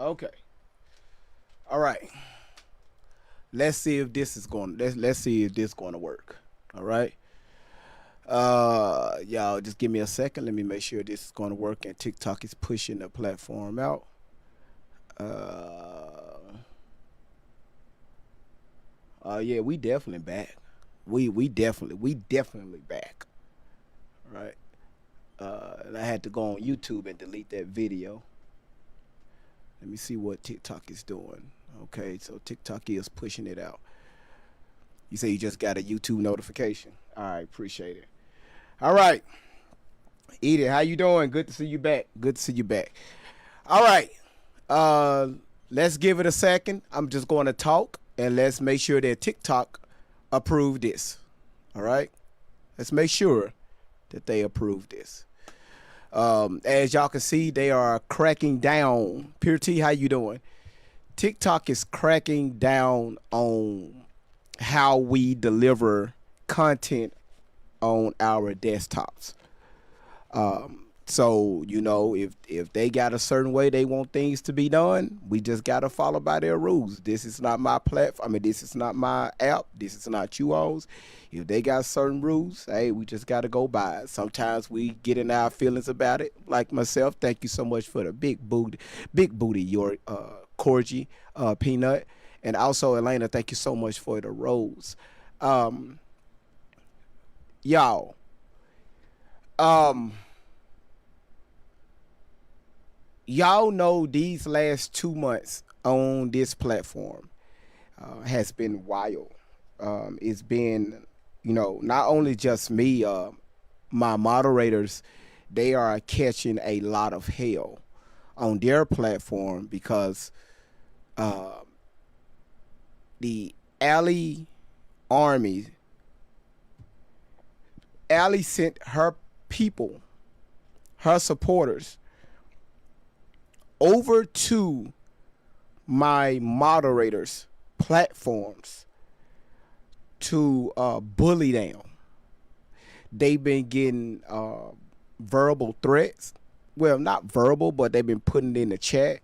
Okay. All right. Let's see if this is going. Let's see if this going to work. All right. Y'all, just give me a second. Let me make sure this is going to work. And TikTok is pushing the platform out. Uh. Yeah, we definitely back. We definitely back. Right. And I had to go on YouTube and delete that video. Let me see what TikTok is doing. Okay, so TikTok is pushing it out. You say you just got a YouTube notification. All right, appreciate it. All right, Edith, how you doing? Good to see you back. Good to see you back. All right, uh, let's give it a second. I'm just going to talk and let's make sure that TikTok approve this. All right, let's make sure that they approve this. As y'all can see, they are cracking down. Pure T, how you doing? TikTok is cracking down on how we deliver content on our desktops. So if they got a certain way they want things to be done, we just gotta follow by their rules. This is not my platform. I mean, this is not my app. This is not you all's. If they got certain rules, hey, we just gotta go by it. Sometimes we get in our feelings about it. Like myself, thank you so much for the big booty, your Corgi, Peanut, and also Elena. Thank you so much for the rose. Um, y'all. Um, y'all know these last 2 months on this platform has been wild. It's been, not only just me, my moderators, they are catching a lot of hell on their platform because uh, the Alli army, Alli sent her people, her supporters, over to my moderators' platforms to bully them. They've been getting verbal threats. Well, not verbal, but they've been putting it in the chat.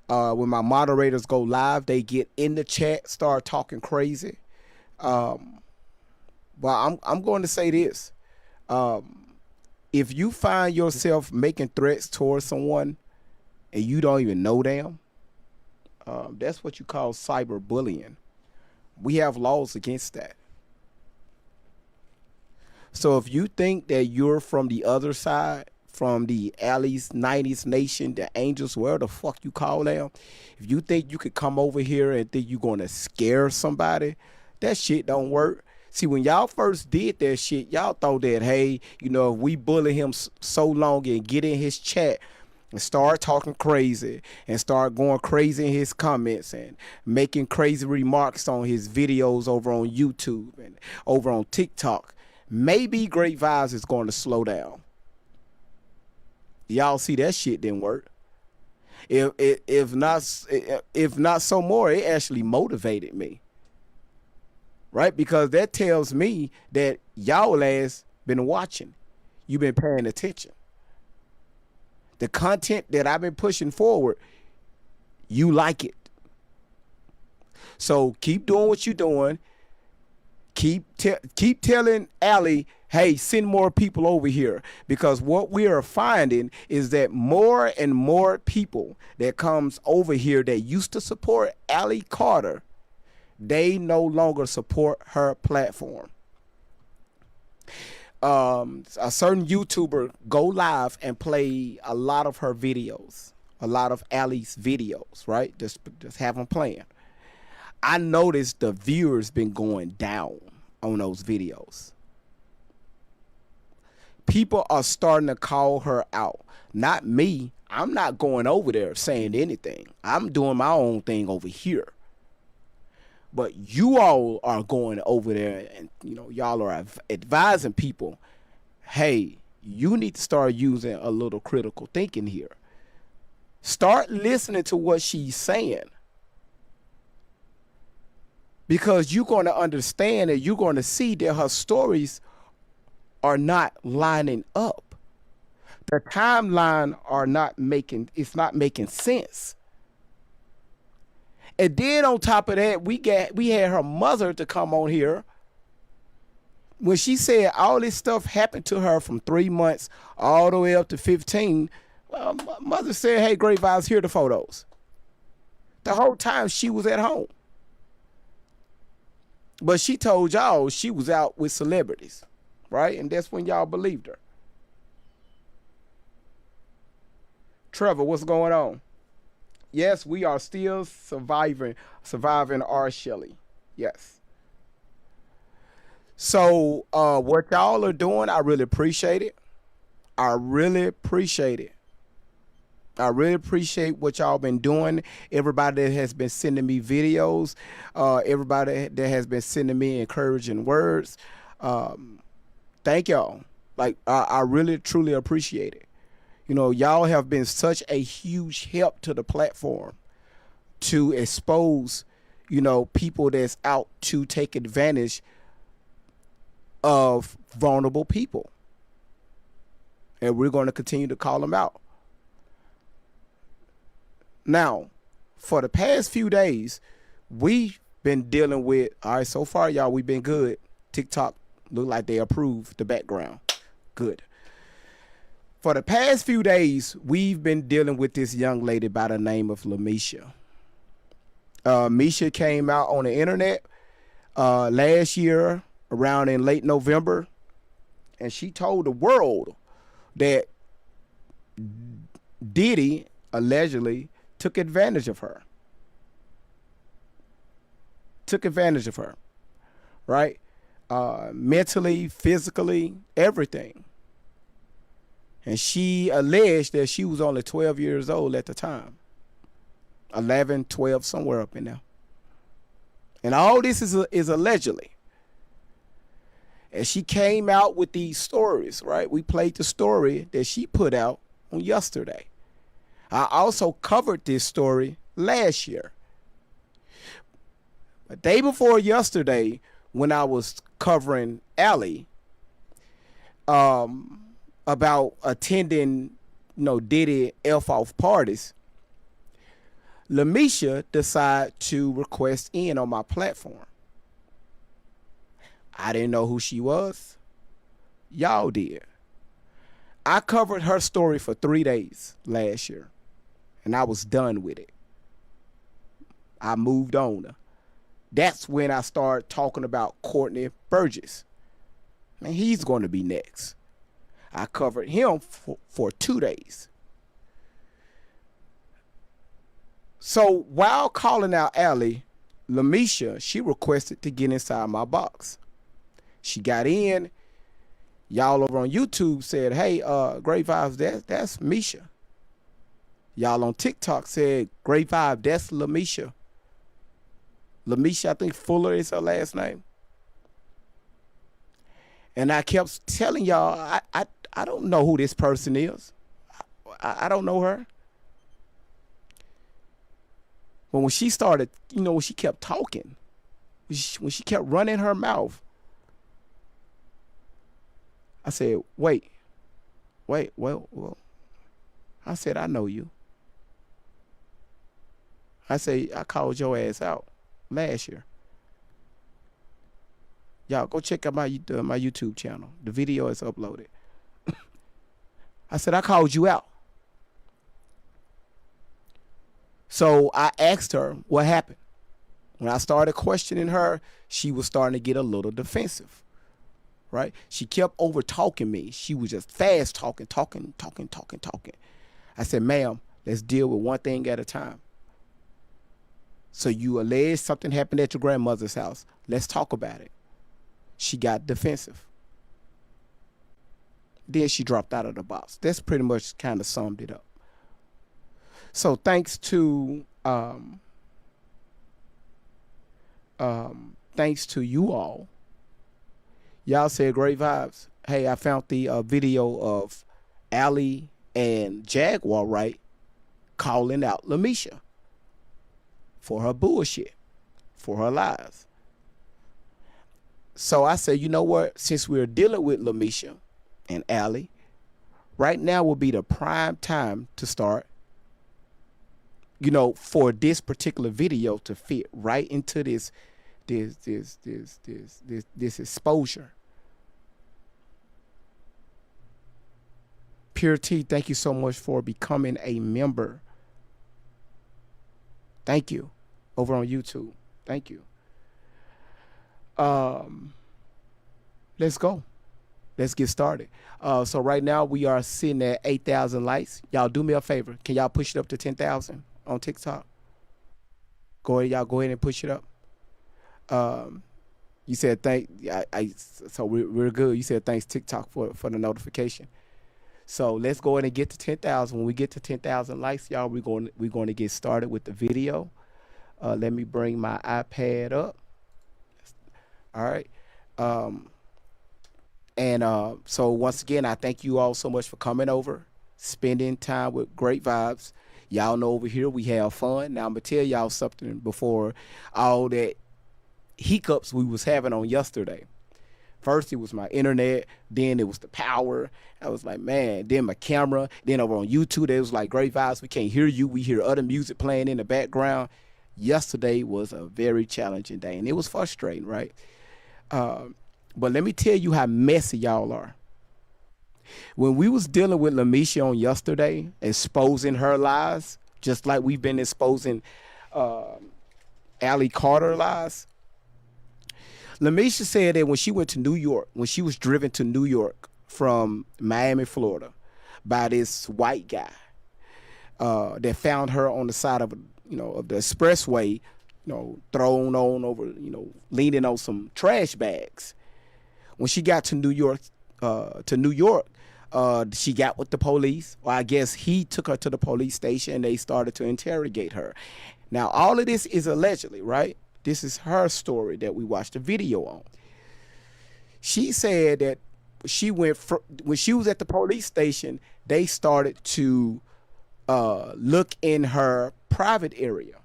When my moderators go live, they get in the chat, start talking crazy. Um, but I'm going to say this: if you find yourself making threats towards someone and you don't even know them, that's what you call cyberbullying. We have laws against that. So if you think that you're from the other side, from the Allies, 90s Nation, the Angels, where the fuck you call them, if you think you could come over here and think you're going to scare somebody, that shit don't work. See, when y'all first did that shit, y'all thought that, hey, if we bully him so long and get in his chat and start talking crazy and start going crazy in his comments and making crazy remarks on his videos over on YouTube and over on TikTok, maybe Great Vibes is going to slow down. Y'all see that shit didn't work. If not so more, it actually motivated me, right? Because that tells me that y'all ass been watching, you've been paying attention. The content that I've been pushing forward, you like it. So keep doing what you're doing. Keep telling Alli, hey, send more people over here, because what we are finding is that more and more people that comes over here that used to support Alli Carter, they no longer support her platform. A certain YouTuber go live and play a lot of her videos, a lot of Alli's videos, right? Just have them playing. I noticed the viewers been going down on those videos. People are starting to call her out. Not me. I'm not going over there saying anything. I'm doing my own thing over here. But you all are going over there and, y'all are advising people, hey, you need to start using a little critical thinking here. Start listening to what she's saying. Because you're going to understand and you're going to see that her stories are not lining up. The timeline it's not making sense. And then on top of that, we had her mother to come on here when she said all this stuff happened to her from 3 months all the way up to 15. Mother said, hey, Great Vibes, here are the photos. The whole time she was at home. But she told y'all she was out with celebrities, right? And that's when y'all believed her. Trevor, what's going on? Yes, we are still surviving R. Shelley. Yes. So what y'all are doing, I really appreciate it. I really appreciate it. I really appreciate what y'all been doing. Everybody that has been sending me videos, everybody that has been sending me encouraging words. Thank y'all. Like, I really, truly appreciate it. You know, y'all have been such a huge help to the platform to expose, you know, people that's out to take advantage of vulnerable people. And we're going to continue to call them out. Now, for the past few days, we've been dealing with, all right, so far, y'all, we've been good. TikTok look like they approved the background. Good. For the past few days, we've been dealing with this young lady by the name of Lamisha. Misha came out on the internet last year, around in late November, and she told the world that Diddy allegedly took advantage of her. Right? Mentally, physically, everything. And she alleged that she was only 12 years old at the time. 11, 12, somewhere up in there. And all this is allegedly. And she came out with these stories, right? We played the story that she put out on yesterday. I also covered this story last year. The day before yesterday, when I was covering Alli, about attending, you know, Diddy F-off parties, Lamisha decided to request in on my platform. I didn't know who she was. Y'all did. I covered her story for 3 days last year, and I was done with it. I moved on. That's when I started talking about Courtney Burgess. Man, he's going to be next. I covered him for 2 days. So while calling out Alli, Lamisha, she requested to get inside my box. She got in. Y'all over on YouTube said, hey, Great Vibes, that's Misha. Y'all on TikTok said, Great Vibe, that's Lamisha. Lamisha, I think Fuller is her last name. And I kept telling y'all, I don't know who this person is. I don't know her. But when she started, you know, when she kept talking, when she kept running her mouth, I said, wait, well, I said, I know you. I said, I called your ass out last year. Y'all go check out my YouTube channel. The video is uploaded. I said, I called you out. So I asked her what happened. When I started questioning her, she was starting to get a little defensive. Right? She kept over talking me. She was just fast talking. I said, ma'am, let's deal with one thing at a time. So you allege something happened at your grandmother's house. Let's talk about it. She got defensive. Then she dropped out of the box. That's pretty much kind of summed it up. So thanks to you all. Y'all said Great Vibes. Hey, I found the video of Alli and Jaguar, right, calling out Lamisha for her bullshit, for her lies. So I said, you know what? Since we're dealing with Lamisha and Alli, right now will be the prime time to start for this particular video to fit right into this exposure. Pure T, thank you so much for becoming a member. Thank you. Over on YouTube. Thank you. Um, let's go. Let's get started. So right now we are sitting at 8,000 likes. Y'all do me a favor. Can y'all push it up to 10,000 on TikTok? Go ahead and push it up. Um, you said so we're good. You said thanks TikTok for the notification. So let's go ahead and get to 10,000. When we get to 10,000 likes, y'all, we're going to get started with the video. Let me bring my iPad up. All right. So once again, I thank you all so much for coming over, spending time with Great Vibes. Y'all know over here we have fun. Now I'm gonna tell y'all something before all that hiccups we was having on yesterday. First it was my internet, then it was the power. I was like, man, then my camera, then over on YouTube, it was like, Great Vibes, we can't hear you. We hear other music playing in the background. Yesterday was a very challenging day, and it was frustrating, right? But let me tell you how messy y'all are. When we was dealing with Lamisha on yesterday, exposing her lies, just like we've been exposing Alli Carter lies, Lamisha said that when she went to New York, when she was driven to New York from Miami, Florida, by this white guy that found her on the side of of the expressway, thrown on over, leaning on some trash bags. When she got to New York, she got with the police. Or I guess he took her to the police station and they started to interrogate her. Now, all of this is allegedly, right? This is her story that we watched the video on. She said that when she was at the police station, they started to look in her private area.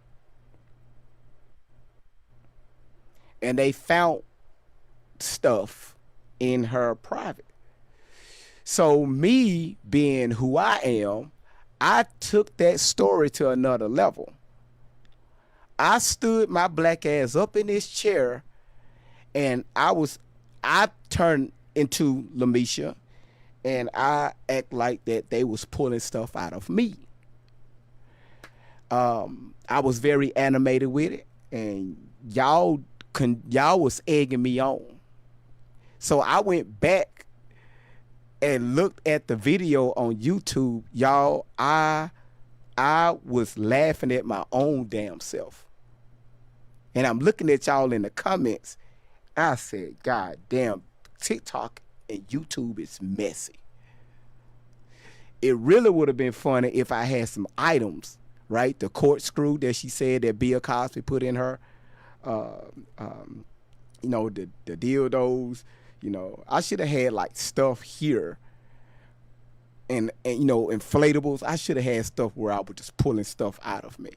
And they found stuff in her private. So me being who I am, I took that story to another level. I stood my black ass up in this chair and I turned into Lamisha and I act like that they was pulling stuff out of me. I was very animated with it and y'all was egging me on. So I went back and looked at the video on YouTube. Y'all, I was laughing at my own damn self. And I'm looking at y'all in the comments. I said, God damn, TikTok and YouTube is messy. It really would have been funny if I had some items, right? The corkscrew that she said that Bill Cosby put in her, the dildos. I should have had like stuff here and inflatables. I should have had stuff where I was just pulling stuff out of me.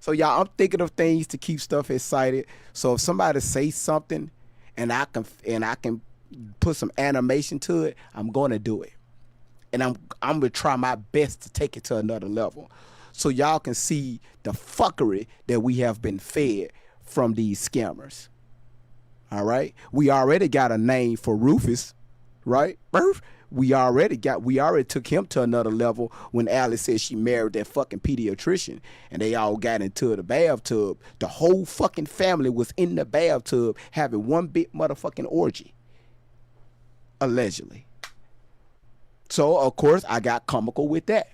So y'all, I'm thinking of things to keep stuff excited. So if somebody says something and I can put some animation to it, I'm gonna do it. And I'm gonna try my best to take it to another level. So y'all can see the fuckery that we have been fed from these scammers. All right. We already got a name for Rufus, right? We already took him to another level when Alli said she married that fucking pediatrician and they all got into the bathtub. The whole fucking family was in the bathtub having one big motherfucking orgy. Allegedly. So of course I got comical with that.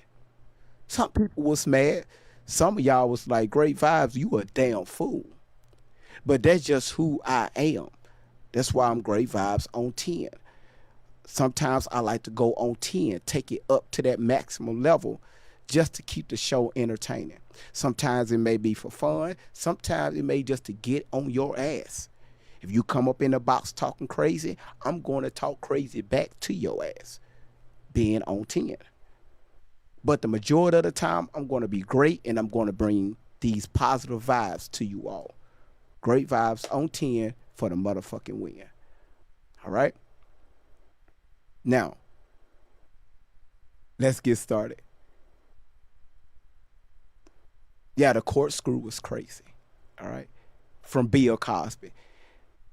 Some people was mad. Some of y'all was like, Great Vibes, you a damn fool. But that's just who I am. That's why I'm Great Vibes on 10. Sometimes I like to go on 10, take it up to that maximum level just to keep the show entertaining. Sometimes it may be for fun. Sometimes it may just to get on your ass. If you come up in the box talking crazy, I'm going to talk crazy back to your ass, being on 10. But the majority of the time, I'm going to be great and I'm going to bring these positive vibes to you all. Great Vibes on 10 for the motherfucking win. All right? Now, let's get started. Yeah, the corkscrew was crazy. All right, from Bill Cosby.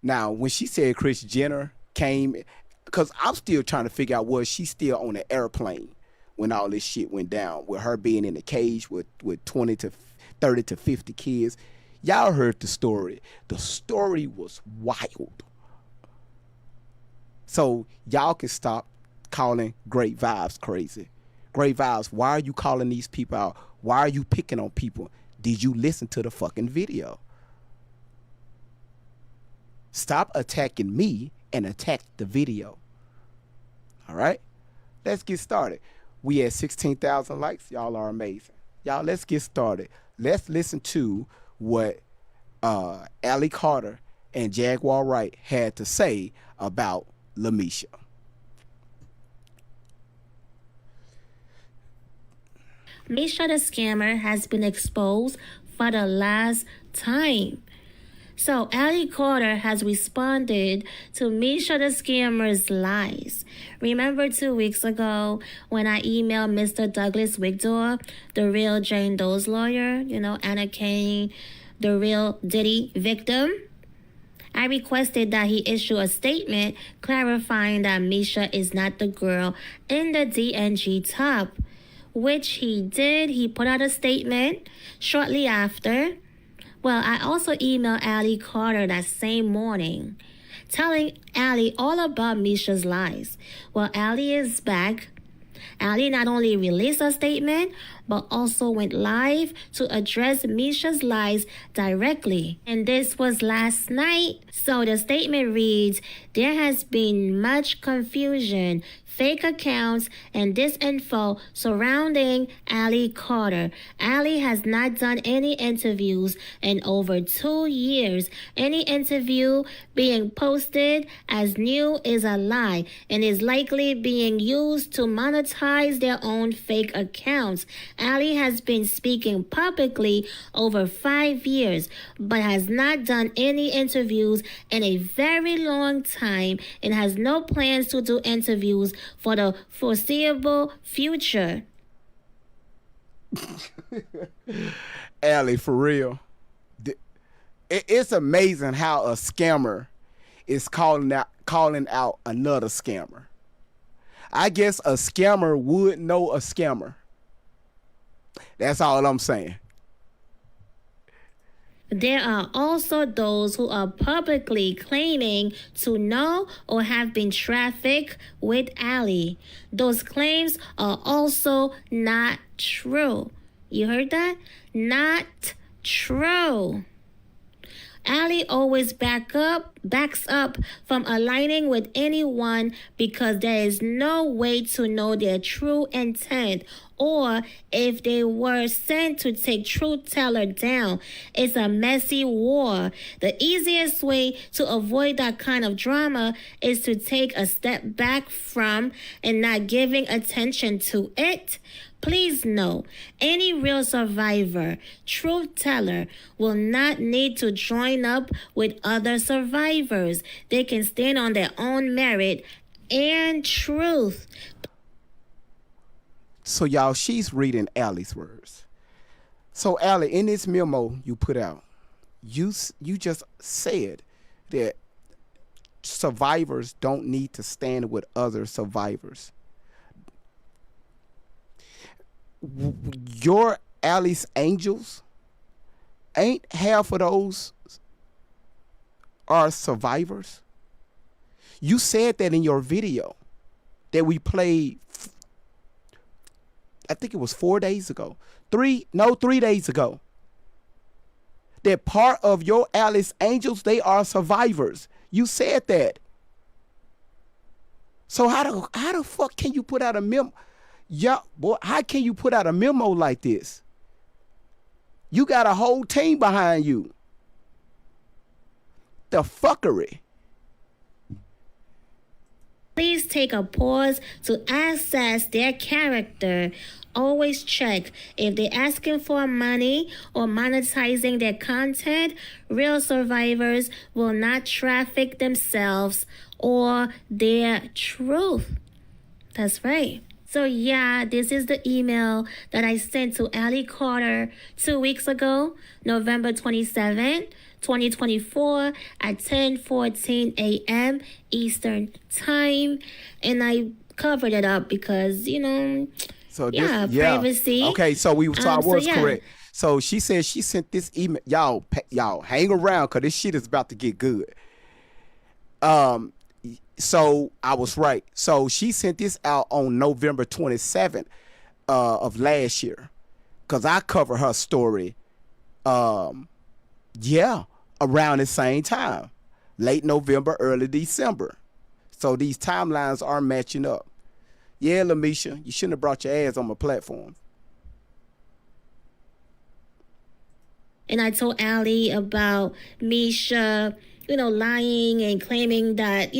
Now, when she said Chris Jenner came, because I'm still trying to figure out, was she still on the airplane when all this shit went down, with her being in the cage with 20 to 30 to 50 kids. Y'all heard the story. The story was wild. So y'all can stop calling Great Vibes crazy. Great Vibes, why are you calling these people out? Why are you picking on people? Did you listen to the fucking video? Stop attacking me and attack the video. All right? Let's get started. We at 16,000 likes. Y'all are amazing. Y'all, let's get started. Let's listen to what Alli Carter and Jaguar Wright had to say about Lamisha. Lamisha the scammer has been exposed for the last time. So Alli Carter has responded to Lamisha the scammer's lies. Remember 2 weeks ago when I emailed Mr. Douglas Wigdor, the real Jane Doe's lawyer, Anna Kane, the real Diddy victim? I requested that he issue a statement clarifying that Lamisha is not the girl in the DNG top, which he did. He put out a statement shortly after. Well, I also emailed Alli Carter that same morning, telling Alli all about Misha's lies. Well, Alli is back. Alli not only released a statement, but also went live to address Misha's lies directly. And this was last night. So the statement reads, there has been much confusion, fake accounts, and disinfo surrounding Alli Carter. Alli has not done any interviews in over 2 years. Any interview being posted as new is a lie and is likely being used to monetize their own fake accounts. Alli has been speaking publicly over 5 years, but has not done any interviews in a very long time and has no plans to do interviews for the foreseeable future. Alli, for real. It's amazing how a scammer is calling out another scammer. I guess a scammer would know a scammer. That's all I'm saying. There are also those who are publicly claiming to know or have been trafficked with Alli. Those claims are also not true. You heard that? Not true. Alli always backs up from aligning with anyone because there is no way to know their true intent or if they were sent to take Truth Teller down. It's a messy war. The easiest way to avoid that kind of drama is to take a step back from and not giving attention to it. Please know, any real survivor, truth teller, will not need to join up with other survivors. They can stand on their own merit and truth. So y'all, she's reading Alli's words. So Alli, in this memo you put out, you just said that survivors don't need to stand with other survivors. Your Alli's angels, ain't half of those are survivors? You said that in your video that we played, I think it was 4 days ago. 3 days ago. That part of your Alli's angels, they are survivors. You said that. So how the fuck can you put out a memo? Yeah, boy, how can you put out a memo like this? You got a whole team behind you. The fuckery. Please take a pause to assess their character. Always check if they're asking for money or monetizing their content. Real survivors will not traffic themselves or their truth. That's right. So yeah, this is the email that I sent to Alli Carter 2 weeks ago, November 27th, 2024 at 10:14 a.m. Eastern Time. And I covered it up because, So this, yeah, yeah. privacy. Okay, so I So was yeah. correct. So she said she sent this email. Y'all hang around because this shit is about to get good. So I was right. So she sent this out on November 27th of last year, because I cover her story. Yeah, around the same time, late November, early December. So these timelines are matching up. Yeah, Lamisha, you shouldn't have brought your ass on my platform. And I told Alli about Misha, lying and claiming that,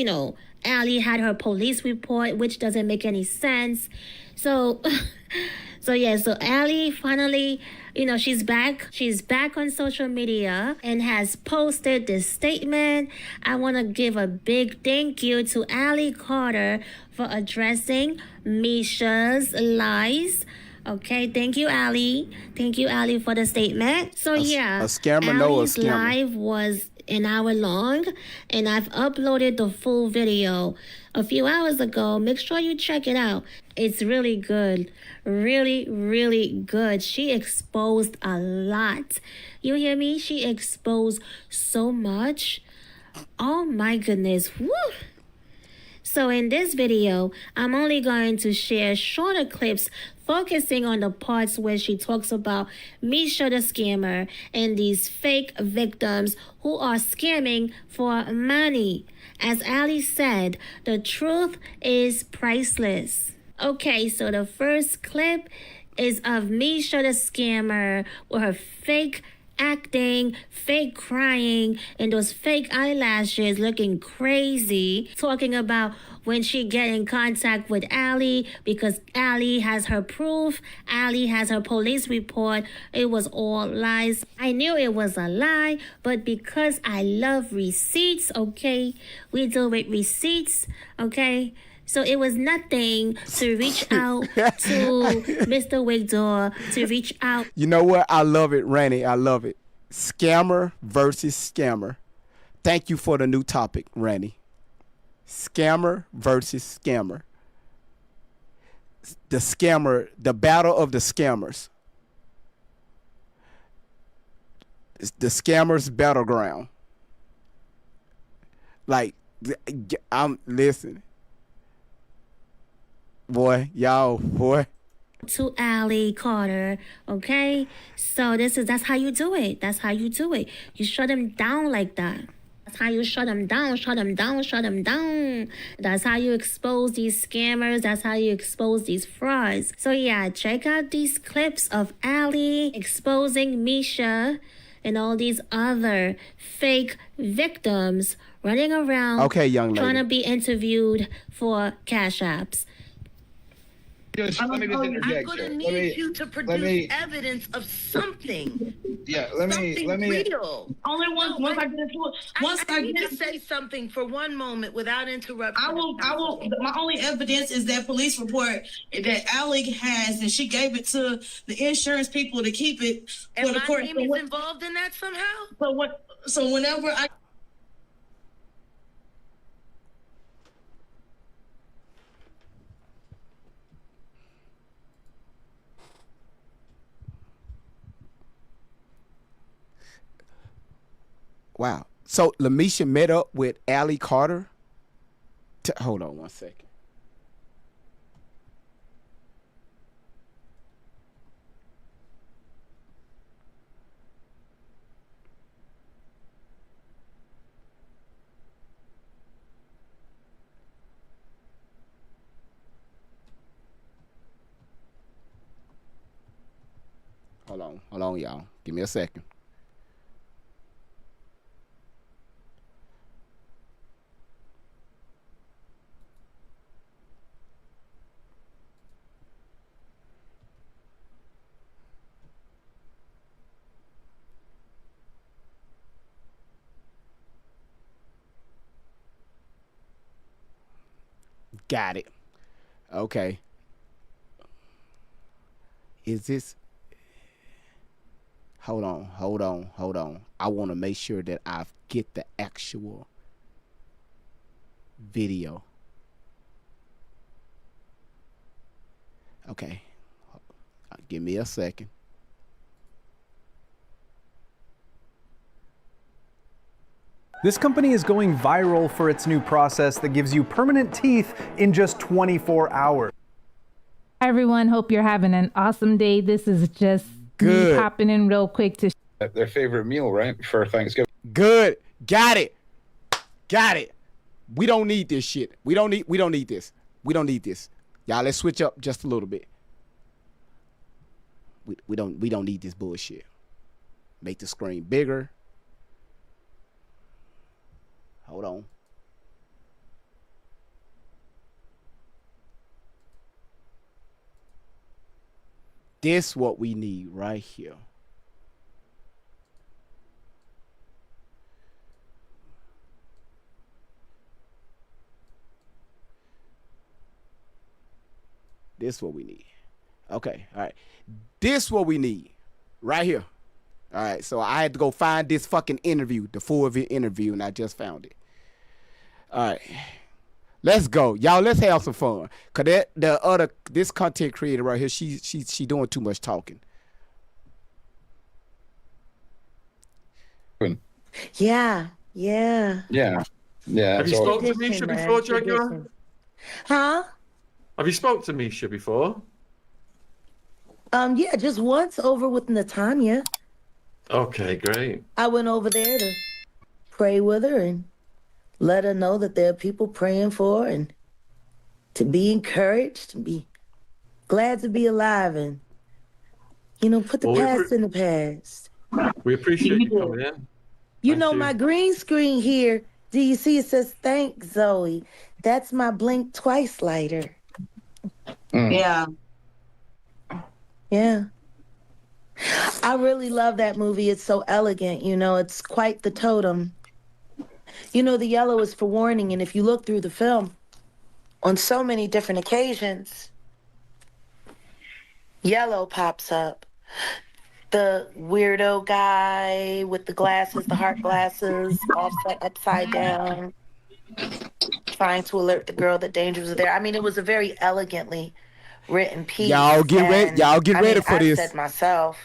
Alli had her police report, which doesn't make any sense. So, so Alli finally, she's back. She's back on social media and has posted this statement. I want to give a big thank you to Alli Carter for addressing Misha's lies. Okay, thank you, Alli. Thank you, Alli, for the statement. So yeah, a scammer, Alli's no, a scammer. live was an hour long, and I've uploaded the full video a few hours ago. Make sure you check it out. It's really good. Really, really good. She exposed a lot. You hear me? She exposed so much. Oh my goodness. Woo! So in this video, I'm only going to share shorter clips focusing on the parts where she talks about Misha the scammer and these fake victims who are scamming for money. As Alli said, the truth is priceless. Okay, so the first clip is of Misha the scammer with her fake acting, fake crying, and those fake eyelashes looking crazy, talking about when she get in contact with Alli because Alli has her proof, Alli has her police report. It was all lies. I knew it was a lie, but because I love receipts, okay, we deal with receipts, okay. So it was nothing to reach out to Mr. Wigdor, to reach out. You know what? I love it, Randy. I love it. Scammer versus scammer. Thank you for the new topic, Randy. Scammer versus scammer. The scammer, the battle of the scammers. It's the scammers' battleground. Like, I'm listening. Boy, y'all, boy. To Alli Carter, okay? So that's how you do it. That's how you do it. You shut them down like that. That's how you shut them down, shut them down, shut them down. That's how you expose these scammers. That's how you expose these frauds. So yeah, check out these clips of Alli exposing Misha and all these other fake victims running around, okay, young lady, trying to be interviewed for cash apps. Let me just interject. I'm gonna need you to produce evidence of something. Yeah, let me. Real. Only once I get into it. Once I need to say something for one moment without interrupting. I will. My only evidence is that police report that Alli has, and she gave it to the insurance people to keep it for and the court. And my name is involved in that somehow. So whenever I. Wow. So Lamisha met up with Alli Carter. Hold on one second. Hold on, y'all. Give me a second. Got it. Okay. Is this? Hold on. I want to make sure that I get the actual video. Okay. Give me a second. This company is going viral for its new process that gives you permanent teeth in just 24 hours. Hi everyone, hope you're having an awesome day. This is just me popping in real quick to Their favorite meal, right? For Thanksgiving. Good. Got it. We don't need this shit. We don't need this. We don't need this. Y'all, let's switch up just a little bit. We don't need this bullshit. Make the screen bigger. Hold on. This what we need right here. This what we need. Okay, all right. This what we need right here. All right, so I had to go find this fucking interview, the full interview, and I just found it. All right, let's go, y'all. Let's have some fun. Cause this content creator right here, she doing too much talking. Yeah. Yeah. Have you spoken to Misha before, Jaguar? Huh? Have you spoke to Misha before? Yeah, just once over with Natanya. Okay, great. I went over there to pray with her and let her know that there are people praying for her and to be encouraged, to be glad to be alive and, put the past in the past. We appreciate you coming in. You know, my green screen here, do you see it says, thanks, Zoe. That's my blink twice lighter. Yeah. Yeah. I really love that movie. It's so elegant, it's quite the totem. The yellow is for warning, and if you look through the film, on so many different occasions, yellow pops up. The weirdo guy with the glasses, the heart glasses, offset upside down, trying to alert the girl that danger was there. I mean, it was a very elegantly written piece. Y'all get ready for this. I said myself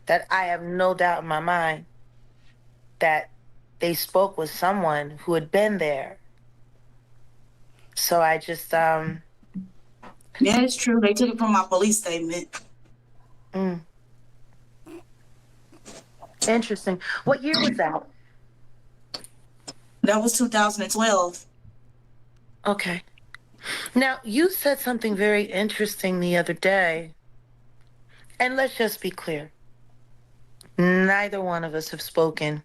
that I have no doubt in my mind that they spoke with someone who had been there. So I just Yeah, it's true. They took it from my police statement. Interesting. What year was that? That was 2012. Okay. Now, you said something very interesting the other day. And let's just be clear. Neither one of us have spoken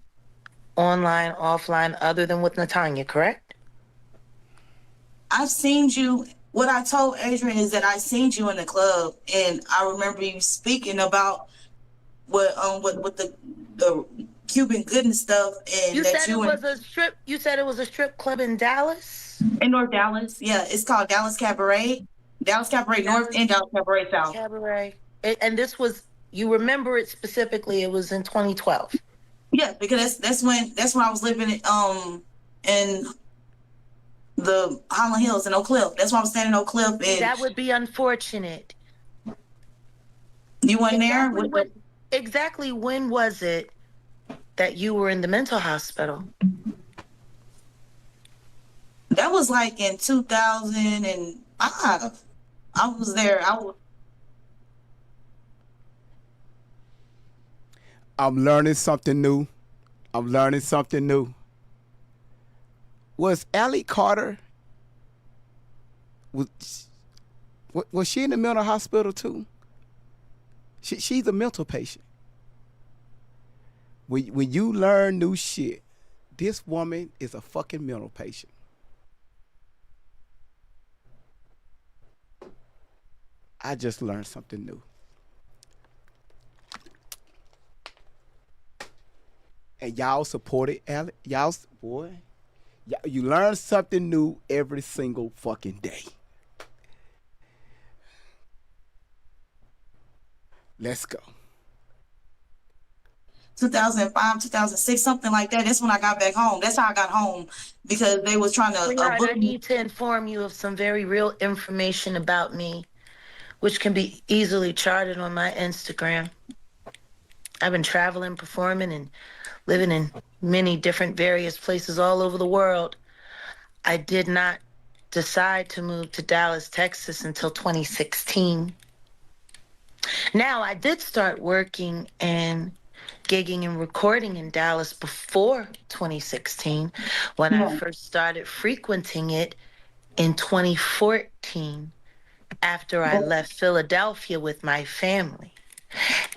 online, offline, other than with Natanya, correct? I've seen you. What I told Adrian is that I seen you in the club, and I remember you speaking about what the Cuban good and stuff, and You that said it was a strip. You said it was a strip club in Dallas. In North Dallas. Yeah, it's called Dallas Cabaret. Dallas Cabaret North and Dallas Cabaret South. Cabaret. And this was, you remember it specifically, it was in 2012. Yeah, because that's when I was living in the Highland Hills in Oak Cliff. That's why I was staying in Oak Cliff. And that would be unfortunate. You weren't there? Exactly when was it that you were in the mental hospital? That was like in 2005. I was there. I'm learning something new. Was Alli Carter, was she in the mental hospital too? She's a mental patient. When you learn new shit, this woman is a fucking mental patient. I just learned something new. And y'all supported Alli. You learn something new every single fucking day. Let's go. 2005, 2006, something like that. That's when I got back home. That's how I got home, because they was trying to Sweetheart, book I me. need to inform you of some very real information about me, which can be easily charted on my Instagram. I've been traveling, performing, and living in many different various places all over the world. I did not decide to move to Dallas, Texas until 2016. Now, I did start working and gigging and recording in Dallas before 2016 when I Yeah. first started frequenting it in 2014 after I left Philadelphia with my family.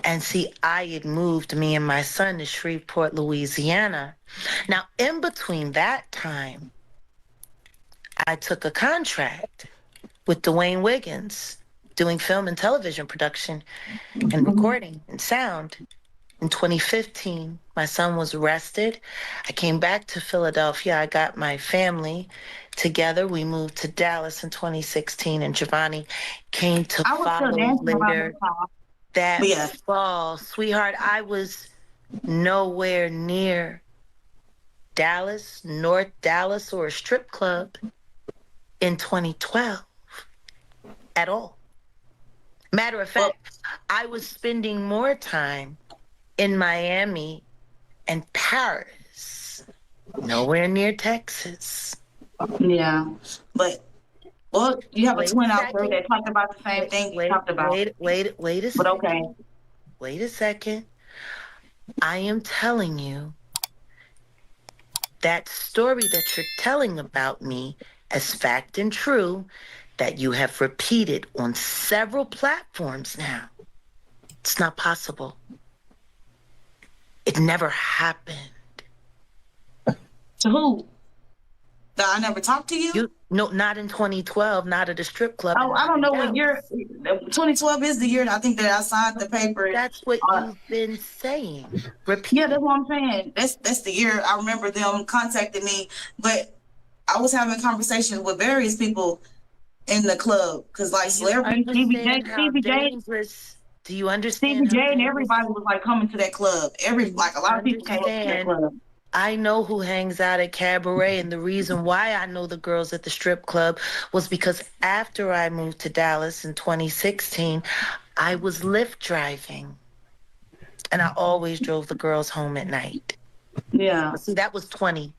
And see, I had moved me and my son to Shreveport, Louisiana. Now, in between that time, I took a contract with Dwayne Wiggins doing film and television production and recording and sound. In 2015, my son was arrested. I came back to Philadelphia. I got my family together. We moved to Dallas in 2016, and Giovanni came to I was still follow dancing around later that time. that But yeah. fall. Sweetheart, I was nowhere near Dallas, North Dallas, or a strip club in 2012 at all. Matter of fact, I was spending more time in Miami and Paris, nowhere near Texas. Yeah. But well, you have a Wait a twin out there second. that talked about the same thing you talked about. Wait a But second. okay. Wait a second. I am telling you that story that you're telling about me as fact and true that you have repeated on several platforms now. It's not possible. It never happened. To who? That I never talked to you? No, not in 2012, not at a strip club. Oh, I don't know what year. 2012 is the year I think that I signed the paper. That's what you've been saying. Repeat. Yeah, that's what I'm saying. That's the year I remember them contacting me. But I was having conversations with various people in the club, because like celebrities, Stevie J, Do you understand Stevie J, how and dangerous? everybody was like coming to that club. Like a lot of people came to that club. I know who hangs out at Cabaret, and the reason why I know the girls at the strip club was because after I moved to Dallas in 2016, I was Lyft driving, and I always drove the girls home at night. Yeah. See, that was 20.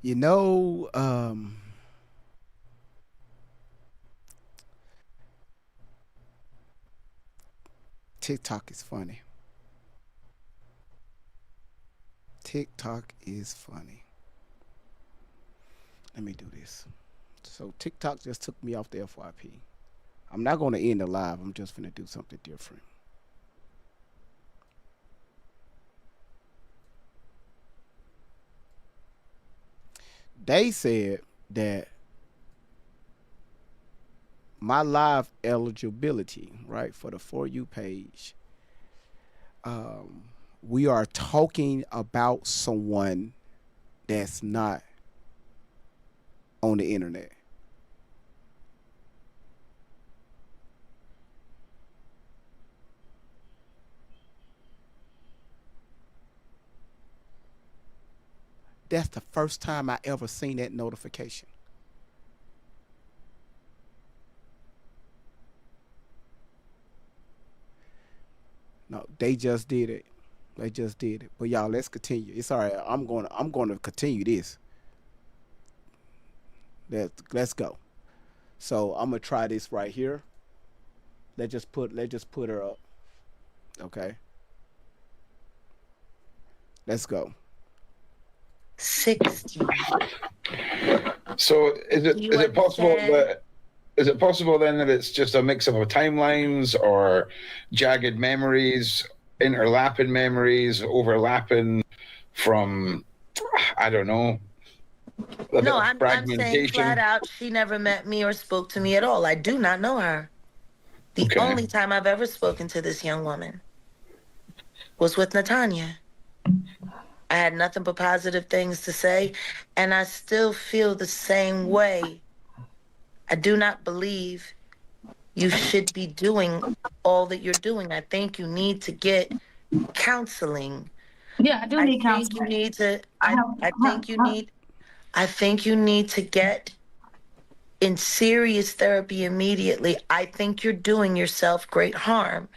You know, TikTok is funny. TikTok is funny. Let me do this. So TikTok just took me off the FYP. I'm not going to end the live. I'm just going to do something different. They said that my live eligibility, right, for the For You page, we are talking about someone that's not on the internet. That's the first time I ever seen that notification. No, they just did it. They just did it. But y'all, let's continue. It's all right. I'm going to continue this. Let's go. So I'm gonna try this right here. Let's just put her up. Okay. Let's go. 16. So is You it possible understand? that is it possible then that it's just a mix of timelines or jagged memories, interlapping memories, overlapping from I don't know, a bit No, of I'm saying flat fragmentation? out, she never met me or spoke to me at all. I do not know her. The Okay. only time I've ever spoken to this young woman was with Natanya. I had nothing but positive things to say, and I still feel the same way. I do not believe you should be doing all that you're doing. I think you need to get counseling. Yeah, I do I need think you counseling. need to I I think you need I think you need to get in serious therapy immediately. I think you're doing yourself great harm.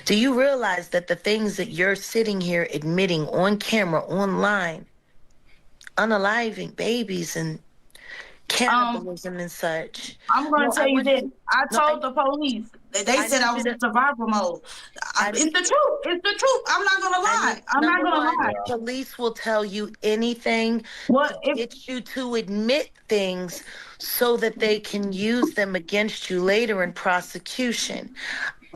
Do you realize that the things that you're sitting here admitting on camera, online, unaliving babies and um cannibalism and such? I'm gonna No, I tell you want this. you. I No, told the police that they I said need I you was to. in survival mode. I It's need. the truth. It's the truth. I'm not gonna I lie. need. I'm not Number gonna one, lie. police will tell you anything What to if get you to admit things so that they can use them against you later in prosecution.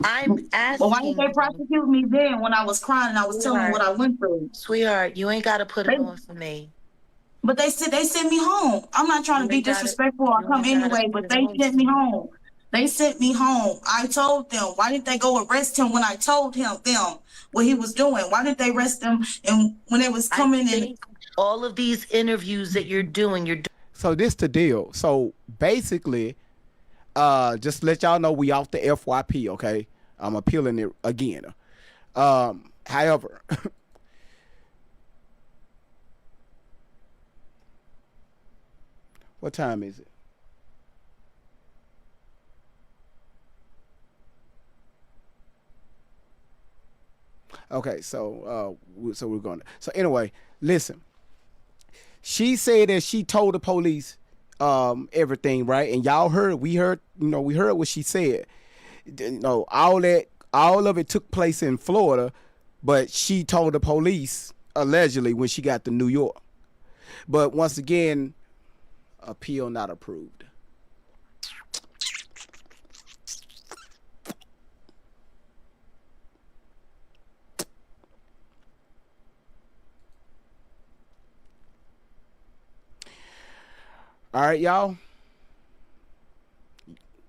I'm well why didn't asking they you, prosecute me then when I was crying and I was telling what sweetheart, I went through? sweetheart, you ain't got to put They it on for me. but they said they sent me home. I'm not trying to You be ain't got to. disrespectful or You come ain't got to anyway, put but it they on sent for me me. home. They sent me home. I told them, why didn't they go arrest him when I told him them what he was doing? Why didn't they arrest him and when they was I coming in? think all of these interviews that you're doing. So this the deal. So basically, just to let y'all know we off the FYP, okay? I'm appealing it again. However, what time is it? Okay, so we're going to. So anyway, listen. She said that she told the police everything, right? And y'all heard, we heard what she said. All of it took place in Florida, but she told the police allegedly when she got to New York. But once again, appeal not approved. All right, y'all.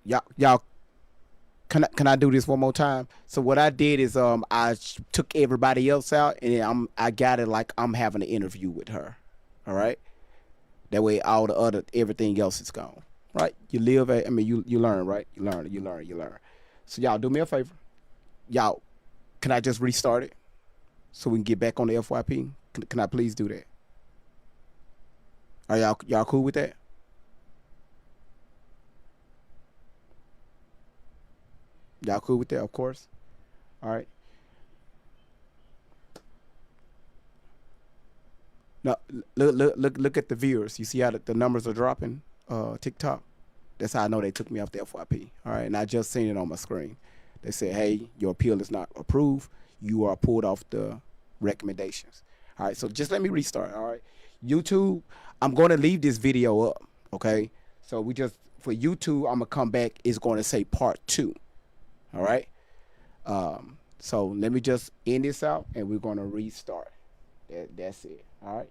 Y'all, can I do this one more time? So what I did is I took everybody else out and I got it like I'm having an interview with her. All right. That way all the other everything else is gone. Right? You live at, I mean you learn, right? You learn. So y'all do me a favor. Y'all, can I just restart it so we can get back on the FYP? Can I please do that? Are y'all cool with that? Y'all cool with that, of course. All right. Now look at the viewers. You see how the numbers are dropping? TikTok. That's how I know they took me off the FYP. All right, and I just seen it on my screen. They said, "Hey, your appeal is not approved. You are pulled off the recommendations." All right, so just let me restart. All right, YouTube. I'm going to leave this video up. Okay, so we just for YouTube, I'm gonna come back. It's going to say part 2. All right. So let me just end this out and we're going to restart. That's it. All right.